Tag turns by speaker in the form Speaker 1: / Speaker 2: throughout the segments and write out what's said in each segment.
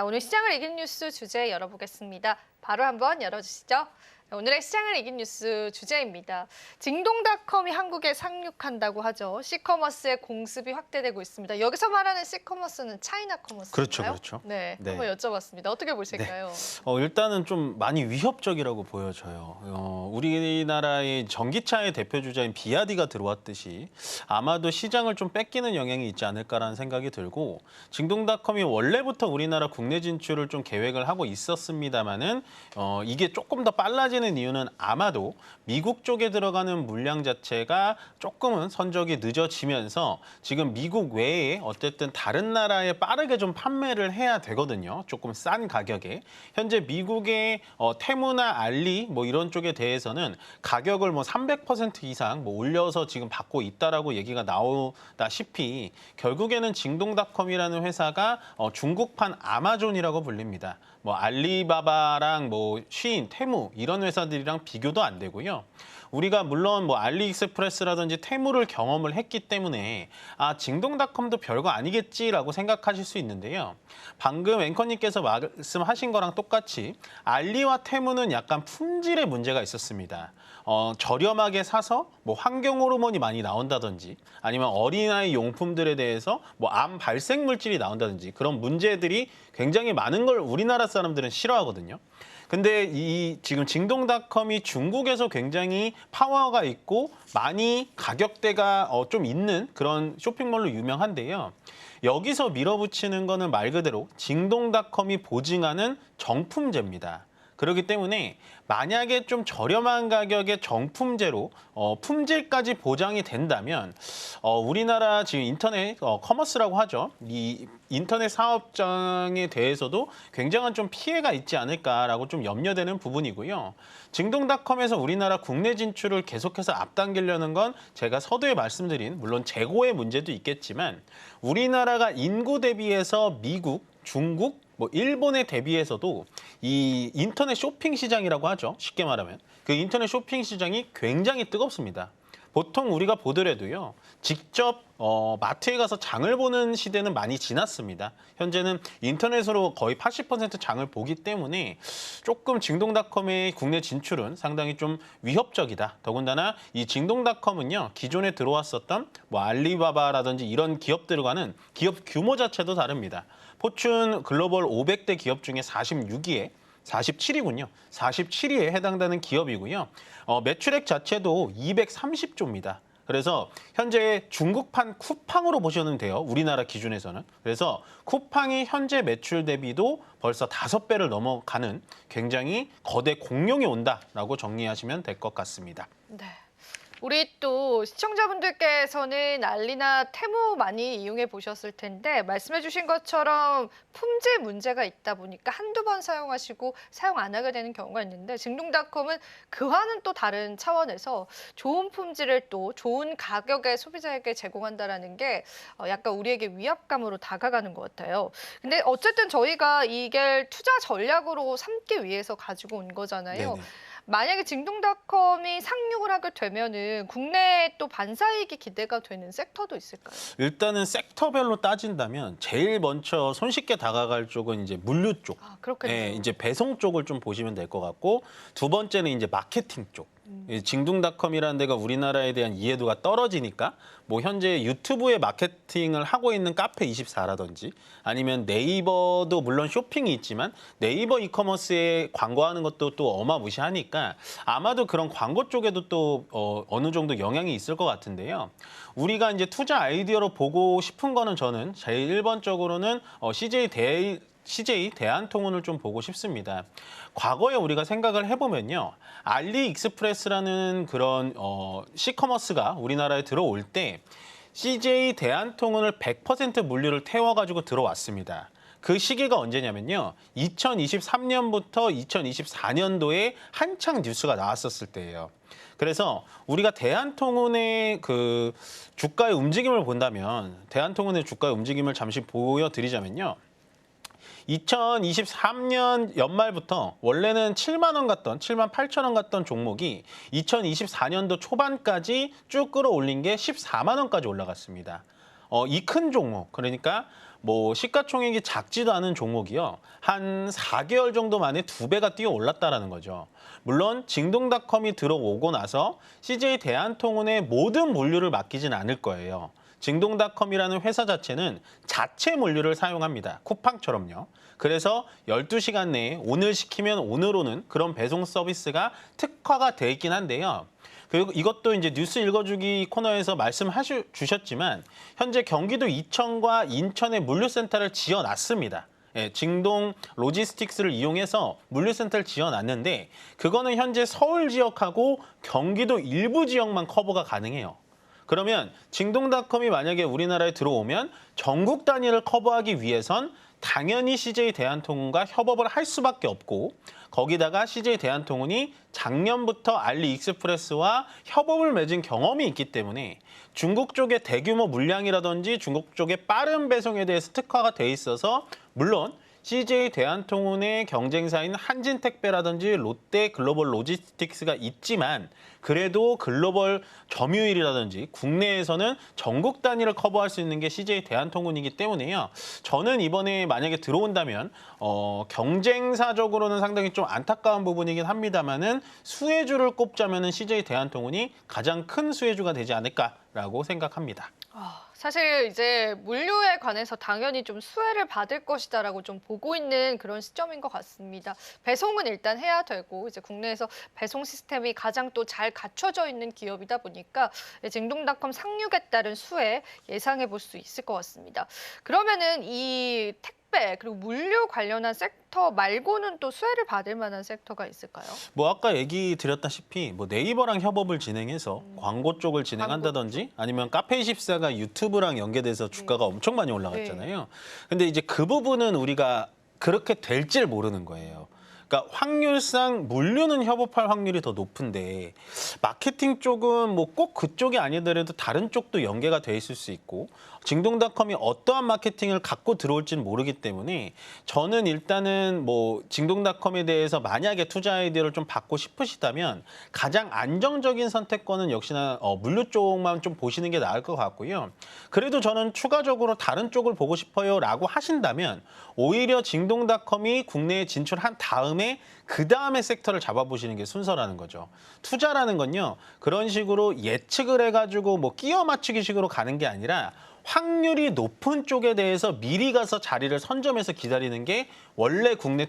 Speaker 1: 오늘 시장을 이긴 뉴스 주제 열어보겠습니다. 바로 한번 열어주시죠. 오늘의 시장을 이긴 뉴스 주제입니다. 징동닷컴이 한국에 상륙한다고 하죠. C커머스의 공습이 확대되고 있습니다. 여기서 말하는 C커머스는 차이나 커머스인가요?
Speaker 2: 그렇죠, 그렇죠.
Speaker 1: 네,
Speaker 2: 네.
Speaker 1: 한번 여쭤봤습니다. 어떻게 보실까요?
Speaker 2: 일단은 좀 많이 위협적이라고 보여져요. 우리나라의 전기차의 대표 주자인 비아디가 들어왔듯이 아마도 시장을 좀 뺏기는 영향이 있지 않을까라는 생각이 들고, 징동닷컴이 원래부터 우리나라 국내 진출을 좀 계획을 하고 있었습니다만은 이게 조금 더 빨라지는 이유는 아마도 미국 쪽에 들어가는 물량 자체가 조금은 선적이 늦어지면서 지금 미국 외에 어쨌든 다른 나라에 빠르게 좀 판매를 해야 되거든요. 조금 싼 가격에. 현재 미국의 테무나 알리 뭐 이런 쪽에 대해서는 가격을 뭐 300% 이상 뭐 올려서 지금 받고 있다라고 얘기가 나오다시피 결국에는 징동닷컴이라는 회사가 중국판 아마존이라고 불립니다. 뭐 알리바바랑 뭐 쉬인, 테무 이런 회사들이랑 비교도 안 되고요. 우리가 물론 뭐 알리익스프레스라든지 테무를 경험을 했기 때문에 징동닷컴도 별거 아니겠지라고 생각하실 수 있는데요. 방금 앵커님께서 말씀하신 거랑 똑같이 알리와 테무는 약간 품질의 문제가 있었습니다. 저렴하게 사서 뭐 환경 호르몬이 많이 나온다든지 아니면 어린아이 용품들에 대해서 뭐 암 발생 물질이 나온다든지 그런 문제들이 굉장히 많은 걸 우리나라 사람들은 싫어하거든요. 근데 이 지금 징동닷컴이 중국에서 굉장히 파워가 있고 많이 가격대가 좀 있는 그런 쇼핑몰로 유명한데요. 여기서 밀어붙이는 거는 말 그대로 징동닷컴이 보증하는 정품제입니다. 그렇기 때문에 만약에 좀 저렴한 가격의 정품제로 품질까지 보장이 된다면 우리나라 지금 인터넷 커머스라고 하죠. 이 인터넷 사업장에 대해서도 굉장한 좀 피해가 있지 않을까라고 좀 염려되는 부분이고요. 징동닷컴에서 우리나라 국내 진출을 계속해서 앞당기려는 건 제가 서두에 말씀드린 물론 재고의 문제도 있겠지만 우리나라가 인구 대비해서 미국, 중국, 뭐 일본에 대비해서도 이 인터넷 쇼핑 시장이라고 하죠. 쉽게 말하면 그 인터넷 쇼핑 시장이 굉장히 뜨겁습니다. 보통 우리가 보더라도요. 직접 마트에 가서 장을 보는 시대는 많이 지났습니다. 현재는 인터넷으로 거의 80% 장을 보기 때문에 조금 징동닷컴의 국내 진출은 상당히 좀 위협적이다. 더군다나 이 징동닷컴은요. 기존에 들어왔었던 뭐 알리바바라든지 이런 기업들과는 기업 규모 자체도 다릅니다. 포춘 글로벌 500대 기업 중에 46위에 47위군요. 47위에 해당되는 기업이고요. 매출액 자체도 230조입니다. 그래서 현재 중국판 쿠팡으로 보시면 돼요. 우리나라 기준에서는. 그래서 쿠팡이 현재 매출 대비도 벌써 5배를 넘어가는 굉장히 거대 공룡이 온다라고 정리하시면 될 것 같습니다.
Speaker 1: 네. 우리 또 시청자분들께서는 알리나 테무 많이 이용해 보셨을 텐데 말씀해 주신 것처럼 품질 문제가 있다 보니까 한두 번 사용하시고 사용 안 하게 되는 경우가 있는데 징동닷컴은 그와는 또 다른 차원에서 좋은 품질을 또 좋은 가격에 소비자에게 제공한다라는 게 약간 우리에게 위압감으로 다가가는 것 같아요. 근데 어쨌든 저희가 이게 투자 전략으로 삼기 위해서 가지고 온 거잖아요.
Speaker 2: 네네.
Speaker 1: 만약에 징동닷컴이 상륙을 하게 되면은 국내에 또 반사이익이 기대가 되는 섹터도 있을까요?
Speaker 2: 일단은 섹터별로 따진다면 제일 먼저 손쉽게 다가갈 쪽은 이제 물류 쪽.
Speaker 1: 그렇겠네요.
Speaker 2: 이제 배송 쪽을 좀 보시면 될 것 같고 두 번째는 이제 마케팅 쪽. 이 징동닷컴이라는 데가 우리나라에 대한 이해도가 떨어지니까 뭐 현재 유튜브에 마케팅을 하고 있는 카페24라든지 아니면 네이버도 물론 쇼핑이 있지만 네이버 이커머스에 광고하는 것도 또 어마무시하니까 아마도 그런 광고 쪽에도 또 어느 정도 영향이 있을 것 같은데요. 우리가 이제 투자 아이디어로 보고 싶은 거는 저는 제일 1번적으로는 CJ 대한통운을 좀 보고 싶습니다. 과거에 우리가 생각을 해보면요. 알리익스프레스라는 그런 C커머스가 우리나라에 들어올 때 CJ 대한통운을 100% 물류를 태워가지고 들어왔습니다. 그 시기가 언제냐면요. 2023년부터 2024년도에 한창 뉴스가 나왔었을 때예요. 그래서 우리가 대한통운의 그 주가의 움직임을 본다면 대한통운의 주가의 움직임을 잠시 보여드리자면요. 2023년 연말부터 원래는 7만 원 갔던 7만 8천 원 갔던 종목이 2024년도 초반까지 쭉 끌어올린 게 14만 원까지 올라갔습니다. 이 큰 종목, 그러니까 뭐 시가총액이 작지도 않은 종목이요. 한 4개월 정도 만에 2배가 뛰어 올랐다라는 거죠. 물론 징동닷컴이 들어오고 나서 CJ 대한통운의 모든 물류를 맡기진 않을 거예요. 징동닷컴이라는 회사 자체는 자체 물류를 사용합니다. 쿠팡처럼요. 그래서 12시간 내에 오늘 시키면 오늘 오는 그런 배송 서비스가 특화가 돼 있긴 한데요. 그리고 이것도 이제 뉴스 읽어주기 코너에서 주셨지만 현재 경기도 이천과 인천에 물류센터를 지어놨습니다. 예, 징동 로지스틱스를 이용해서 물류센터를 지어놨는데 그거는 현재 서울 지역하고 경기도 일부 지역만 커버가 가능해요. 그러면 징동닷컴이 만약에 우리나라에 들어오면 전국 단위를 커버하기 위해선 당연히 CJ 대한통운과 협업을 할 수밖에 없고 거기다가 CJ 대한통운이 작년부터 알리익스프레스와 협업을 맺은 경험이 있기 때문에 중국 쪽의 대규모 물량이라든지 중국 쪽의 빠른 배송에 대해서 특화가 돼 있어서 물론 CJ 대한통운의 경쟁사인 한진택배라든지 롯데 글로벌 로지스틱스가 있지만 그래도 글로벌 점유율이라든지 국내에서는 전국 단위를 커버할 수 있는 게 CJ 대한통운이기 때문에요. 저는 이번에 만약에 들어온다면 경쟁사적으로는 상당히 좀 안타까운 부분이긴 합니다만은 수혜주를 꼽자면은 CJ 대한통운이 가장 큰 수혜주가 되지 않을까라고 생각합니다.
Speaker 1: 사실 이제 물류에 관해서 당연히 좀 수혜를 받을 것이다라고 좀 보고 있는 그런 시점인 것 같습니다. 배송은 일단 해야 되고 이제 국내에서 배송 시스템이 가장 또 잘 갖춰져 있는 기업이다 보니까 징동닷컴 상륙에 따른 수혜 예상해 볼 수 있을 것 같습니다. 그러면은 이 택배 그리고 물류 관련한 섹터 말고는 또 수혜를 받을 만한 섹터가 있을까요?
Speaker 2: 뭐 아까 얘기 드렸다시피 뭐 네이버랑 협업을 진행해서 광고 쪽을 진행한다든지 아니면 카페24가 유튜브랑 연계돼서 주가가 엄청 많이 올라갔잖아요. 근데 이제 그 부분은 우리가 그렇게 될지를 모르는 거예요. 그러니까 확률상 물류는 협업할 확률이 더 높은데 마케팅 쪽은 뭐 꼭 그쪽이 아니더라도 다른 쪽도 연계가 돼 있을 수 있고 징동닷컴이 어떠한 마케팅을 갖고 들어올지는 모르기 때문에 저는 일단은 뭐 징동닷컴에 대해서 만약에 투자 아이디어를 좀 받고 싶으시다면 가장 안정적인 선택권은 역시나 물류 쪽만 좀 보시는 게 나을 것 같고요. 그래도 저는 추가적으로 다른 쪽을 보고 싶어요라고 하신다면 오히려 징동닷컴이 국내에 진출한 다음에 그 다음에 섹터를 잡아보시는 게 순서라는 거죠. 투자라는 건요. 그런 식으로 예측을 해가지고 뭐 끼워 맞추기 식으로 가는 게 아니라 확률이 높은 쪽에 대해서 미리 가서 자리를 선점해서 기다리는 게 원래 국내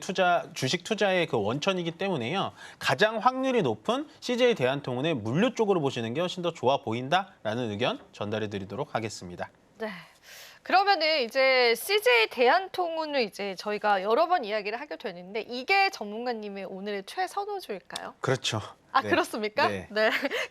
Speaker 2: 주식 투자의 그 원천이기 때문에요. 가장 확률이 높은 CJ 대한통운의 물류 쪽으로 보시는 게 훨씬 더 좋아 보인다라는 의견 전달해 드리도록 하겠습니다.
Speaker 1: 네. 그러면은 이제 CJ 대한통운을 이제 저희가 여러 번 이야기를 하게 되는데 이게 전문가님의 오늘의 최선호주일까요?
Speaker 2: 그렇죠.
Speaker 1: 아,
Speaker 2: 네.
Speaker 1: 그렇습니까?
Speaker 2: 네.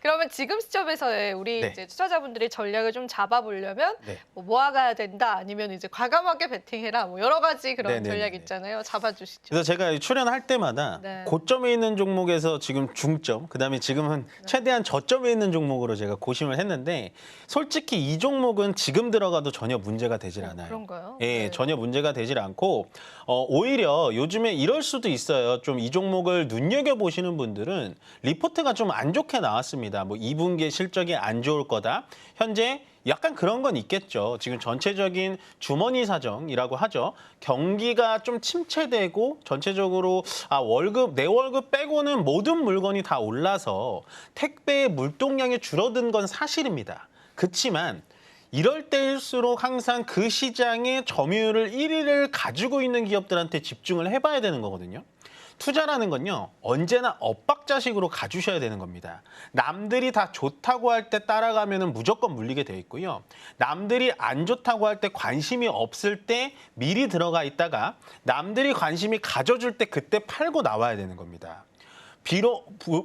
Speaker 1: 그러면 지금 시점에서의 우리
Speaker 2: 네.
Speaker 1: 이제 투자자분들의 전략을 좀 잡아보려면
Speaker 2: 네.
Speaker 1: 뭐 모아가야 된다 아니면 이제 과감하게 베팅해라 뭐 여러 가지 그런
Speaker 2: 네네네네.
Speaker 1: 전략 있잖아요. 잡아주시죠.
Speaker 2: 그래서 제가 출연할 때마다
Speaker 1: 네.
Speaker 2: 고점에 있는 종목에서 지금 중점, 그다음에 지금은 최대한 저점에 있는 종목으로 제가 고심을 했는데 솔직히 이 종목은 지금 들어가도 전혀 문제가 되질 않아요.
Speaker 1: 그런가요?
Speaker 2: 예,
Speaker 1: 네.
Speaker 2: 전혀 문제가 되질 않고 오히려 요즘에 이럴 수도 있어요. 좀 이 종목을 눈여겨보시는 분들은 리포트가 좀 안 좋게 나왔습니다. 뭐 2분기 실적이 안 좋을 거다. 현재 약간 그런 건 있겠죠. 지금 전체적인 주머니 사정이라고 하죠. 경기가 좀 침체되고 전체적으로 내 월급 빼고는 모든 물건이 다 올라서 택배의 물동량이 줄어든 건 사실입니다. 그렇지만 이럴 때일수록 항상 그 시장의 점유율을 1위를 가지고 있는 기업들한테 집중을 해봐야 되는 거거든요. 투자라는 건요. 언제나 엇박자식으로 가주셔야 되는 겁니다. 남들이 다 좋다고 할 때 따라가면 무조건 물리게 돼 있고요. 남들이 안 좋다고 할 때 관심이 없을 때 미리 들어가 있다가 남들이 관심이 가져줄 때 그때 팔고 나와야 되는 겁니다.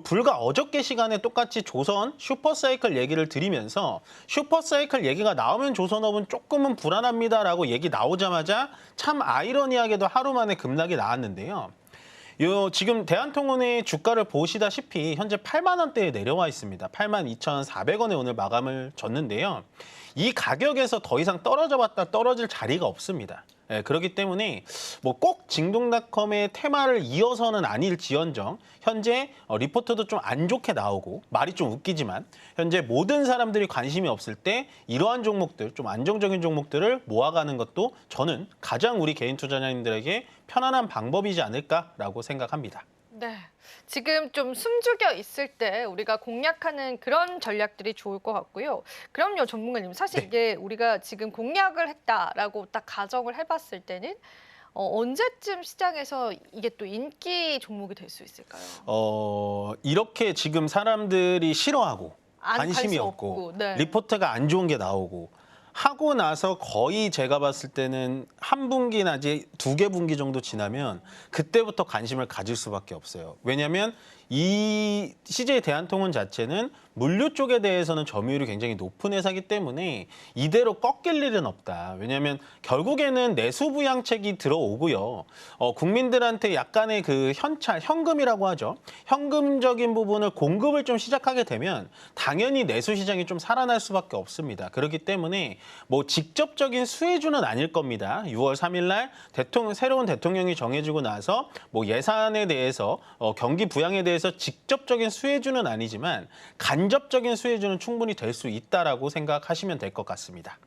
Speaker 2: 불과 어저께 시간에 똑같이 조선 슈퍼사이클 얘기를 드리면서 슈퍼사이클 얘기가 나오면 조선업은 조금은 불안합니다라고 얘기 나오자마자 참 아이러니하게도 하루 만에 급락이 나왔는데요. 지금 대한통운의 주가를 보시다시피 현재 8만 원대에 내려와 있습니다. 8만 2,400원에 오늘 마감을 졌는데요. 이 가격에서 더 이상 떨어져 봤다 떨어질 자리가 없습니다. 예, 그렇기 때문에 뭐 꼭 징동닷컴의 테마를 이어서는 아닐지언정 현재 리포트도 좀 안 좋게 나오고 말이 좀 웃기지만 현재 모든 사람들이 관심이 없을 때 이러한 종목들 좀 안정적인 종목들을 모아가는 것도 저는 가장 우리 개인 투자자님들에게 편안한 방법이지 않을까라고 생각합니다.
Speaker 1: 네. 지금 좀 숨죽여 있을 때 우리가 공략하는 그런 전략들이 좋을 것 같고요. 그럼요, 전문가님. 사실
Speaker 2: 네.
Speaker 1: 이게 우리가 지금 공략을 했다라고 딱 가정을 해봤을 때는 언제쯤 시장에서 이게 또 인기 종목이 될 수 있을까요?
Speaker 2: 이렇게 지금 사람들이 싫어하고 관심이
Speaker 1: 관심
Speaker 2: 없고
Speaker 1: 없고, 네.
Speaker 2: 리포트가 안 좋은 게 나오고 하고 나서 거의 제가 봤을 때는 한 분기 내지 2개 분기 정도 지나면 그때부터 관심을 가질 수밖에 없어요. 왜냐하면 이 CJ 대한통운 자체는 물류 쪽에 대해서는 점유율이 굉장히 높은 회사이기 때문에 이대로 꺾일 일은 없다. 왜냐하면 결국에는 내수 부양책이 들어오고요. 국민들한테 약간의 그 현찰, 현금이라고 하죠. 현금적인 부분을 공급을 좀 시작하게 되면 당연히 내수 시장이 좀 살아날 수밖에 없습니다. 그렇기 때문에 뭐 직접적인 수혜주는 아닐 겁니다. 6월 3일 날 새로운 대통령이 정해지고 나서 뭐 예산에 대해서 경기 부양에 대해서 직접적인 수혜주는 아니지만 간접적인 수혜주는 충분히 될 수 있다라고 생각하시면 될 것 같습니다.